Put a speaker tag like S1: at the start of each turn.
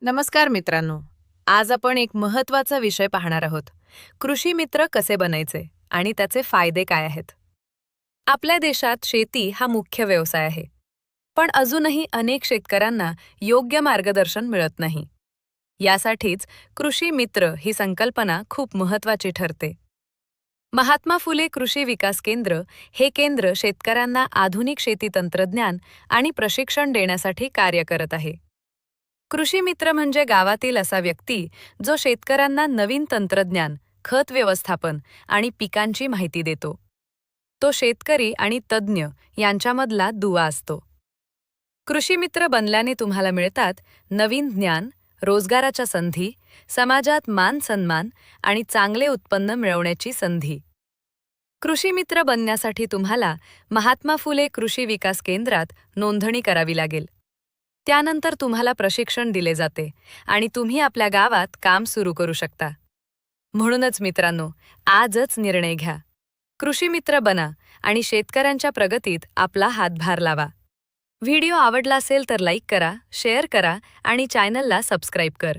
S1: नमस्कार मित्रांनो. आज आपण एक महत्त्वाचा विषय पाहणार आहोत. कृषी मित्र कसे बनायचे आणि त्याचे फायदे काय आहेत. आपल्या देशात शेती हा मुख्य व्यवसाय आहे. पण अजूनही अनेक शेतकऱ्यांना योग्य मार्गदर्शन मिळत नाही. यासाठीच कृषी मित्र ही संकल्पना खूप महत्त्वाची ठरते. महात्मा फुले कृषी विकास केंद्र हे केंद्र शेतकऱ्यांना आधुनिक शेती तंत्रज्ञान आणि प्रशिक्षण देण्यासाठी कार्य करत आहे. कृषी मित्र म्हणजे गावातील असा व्यक्ती जो शेतकऱ्यांना नवीन तंत्रज्ञान, खत व्यवस्थापन आणि पिकांची माहिती देतो. तो शेतकरी आणि तज्ज्ञ यांच्यामधला दुवा असतो. कृषी मित्र बनल्याने तुम्हाला मिळतात नवीन ज्ञान, रोजगाराच्या संधी, समाजात मान सन्मान आणि चांगले उत्पन्न मिळवण्याची संधी. कृषी मित्र बनण्यासाठी तुम्हाला महात्मा फुले कृषी विकास केंद्रात नोंदणी करावी लागेल. त्यानंतर तुम्हाला प्रशिक्षण दिले जाते आणि तुम्ही आपल्या गावात काम सुरू करू शकता. म्हणूनच मित्रांनो, आजच निर्णय घ्या. कृषी मित्र बना आणि शेतकऱ्यांच्या प्रगतीत आपला हातभार लावा. व्हिडिओ आवडला असेल तर लाईक करा, शेअर करा आणि चॅनलला सबस्क्राईब कर.